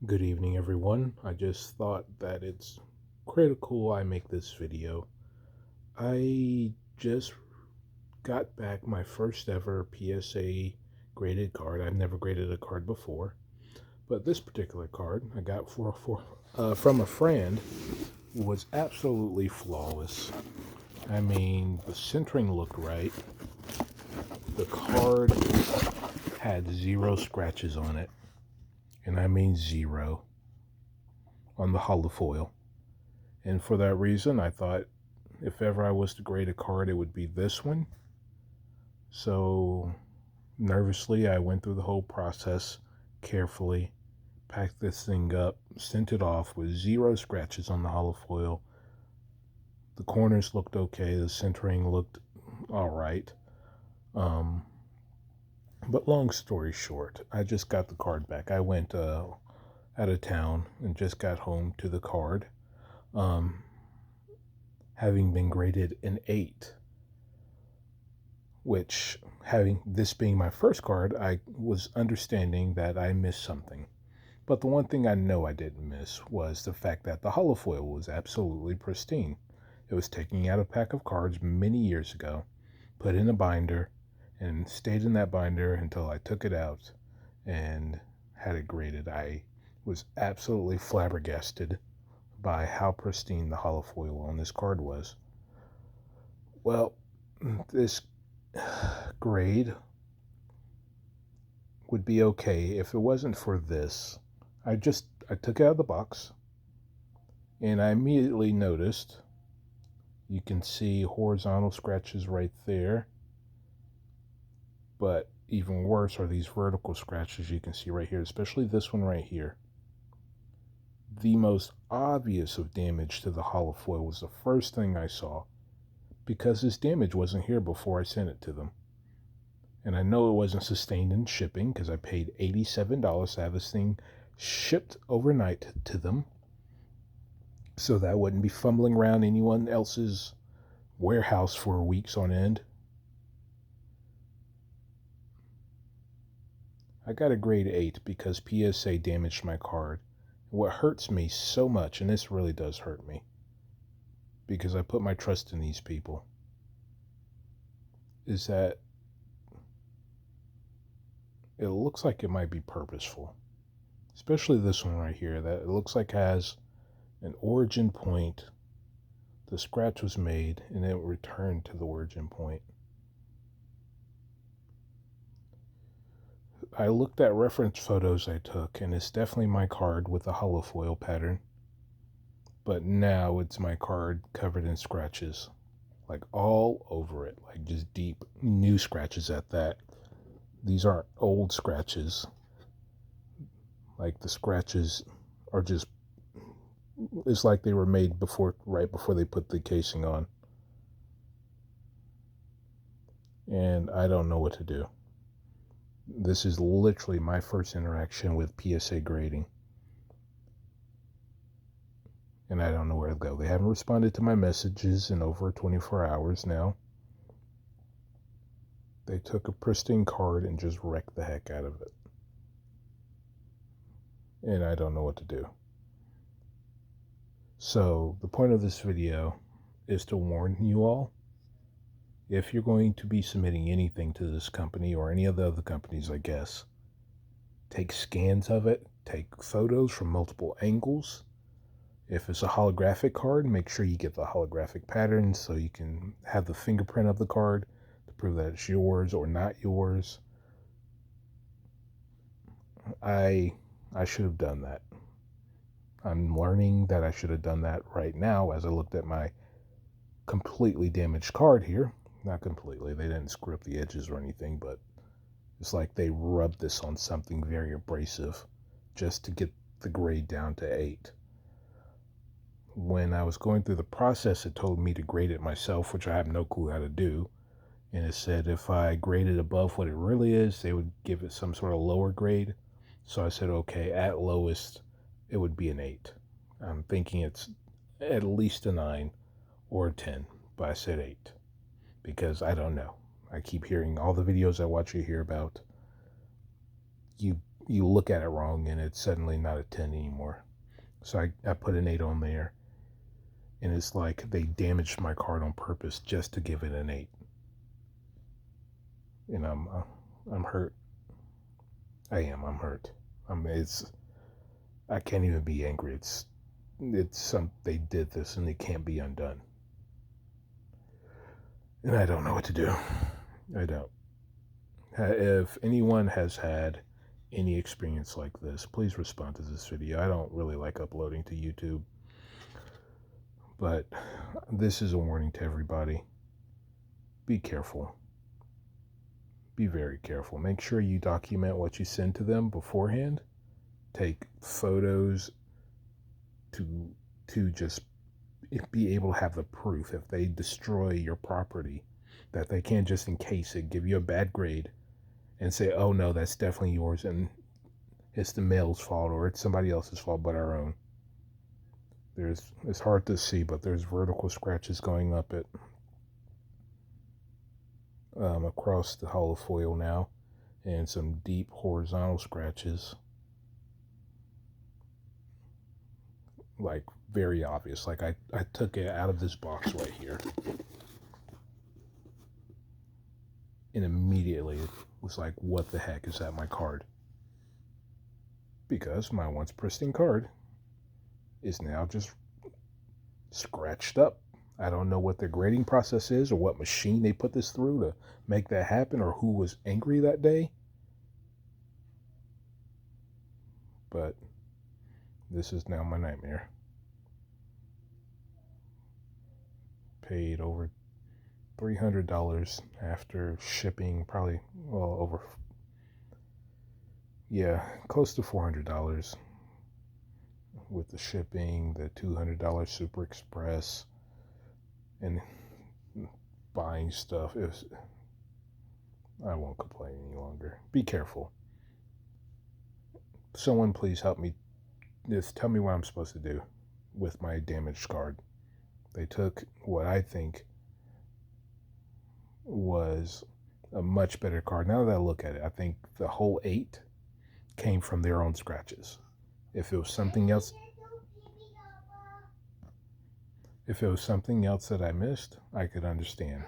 Good evening, everyone. I just thought that it's critical I make this video. I just got back my first ever PSA graded card. I've never graded a card before, but this particular card I got from a friend was absolutely flawless. I mean, the centering looked right. The card had zero scratches on it, and I mean zero, on the hollow foil. And for that reason, I thought if ever I was to grade a card, it would be this one. So nervously, I went through the whole process carefully, packed this thing up, sent it off with zero scratches on the hollow foil. The corners looked okay, the centering looked all right. But long story short, I just got the card back. I went out of town and just got home to the card. Having been graded an 8, which, having this being my first card, I was understanding that I missed something. But the one thing I know I didn't miss was the fact that the holofoil was absolutely pristine. It was taken out of a pack of cards many years ago, put in a binder, and stayed in that binder until I took it out and had it graded. I was absolutely flabbergasted by how pristine the holofoil on this card was. Well, this grade would be okay if it wasn't for this. I took it out of the box and I immediately noticed, you can see horizontal scratches right there, but even worse are these vertical scratches you can see right here, especially this one right here. The most obvious of damage to the hollow foil was the first thing I saw, because this damage wasn't here before I sent it to them. And I know it wasn't sustained in shipping because I paid $87 to have this thing shipped overnight to them, so that I wouldn't be fumbling around anyone else's warehouse for weeks on end. I got a grade 8 because PSA damaged my card. What hurts me so much, and this really does hurt me, because I put my trust in these people, is that it looks like it might be purposeful. Especially this one right here, that it looks like has an origin point. The scratch was made and it returned to the origin point. I looked at reference photos I took, and it's definitely my card with the hollow foil pattern. But now it's my card covered in scratches, like all over it, like just deep new scratches at that. These aren't old scratches. Like the scratches are just, it's like they were made right before they put the casing on. And I don't know what to do. This is literally my first interaction with PSA grading, and I don't know where to go. They haven't responded to my messages in over 24 hours now. They took a pristine card and just wrecked the heck out of it. And I don't know what to do. So the point of this video is to warn you all, if you're going to be submitting anything to this company or any of the other companies, I guess, take scans of it, take photos from multiple angles. If it's a holographic card, make sure you get the holographic pattern so you can have the fingerprint of the card to prove that it's yours or not yours. I should have done that. I'm learning that I should have done that right now as I looked at my completely damaged card here. Not completely, they didn't screw up the edges or anything, but it's like they rubbed this on something very abrasive just to get the grade down to 8. When I was going through the process, it told me to grade it myself, which I have no clue how to do. And it said if I graded above what it really is, they would give it some sort of lower grade. So I said, okay, at lowest, it would be an 8. I'm thinking it's at least a 9 or a 10, but I said 8 because I don't know. I keep hearing all the videos I watch you hear about, you you look at it wrong and it's suddenly not a 10 anymore. So I put an 8 on there, and it's like they damaged my card on purpose just to give it an 8. And I'm hurt. I'm hurt. I can't even be angry. They did this and it can't be undone. And I don't know what to do. I don't. If anyone has had any experience like this, please respond to this video. I don't really like uploading to YouTube, but this is a warning to everybody. Be careful. Be very careful. Make sure you document what you send to them beforehand. Take photos to just be able to have the proof if they destroy your property, that they can't just encase it, give you a bad grade, and say, oh no, that's definitely yours, and it's the mail's fault or it's somebody else's fault but our own. It's hard to see, but there's vertical scratches going up it across the hollow foil now, and some deep horizontal scratches, like very obvious. Like I took it out of this box right here, and immediately it was like, what the heck is that, my card? Because my once pristine card is now just scratched up. I don't know what their grading process is or what machine they put this through to make that happen, or who was angry that day. But this is now my nightmare. Paid over $300 after shipping, probably, well, over, yeah, close to $400 with the shipping, the $200 Super Express, and buying stuff. I won't complain any longer. Be careful. Someone please help me. Just tell me what I'm supposed to do with my damaged card. They took what I think was a much better card. Now that I look at it, I think the whole 8 came from their own scratches. If it was something else that I missed, I could understand.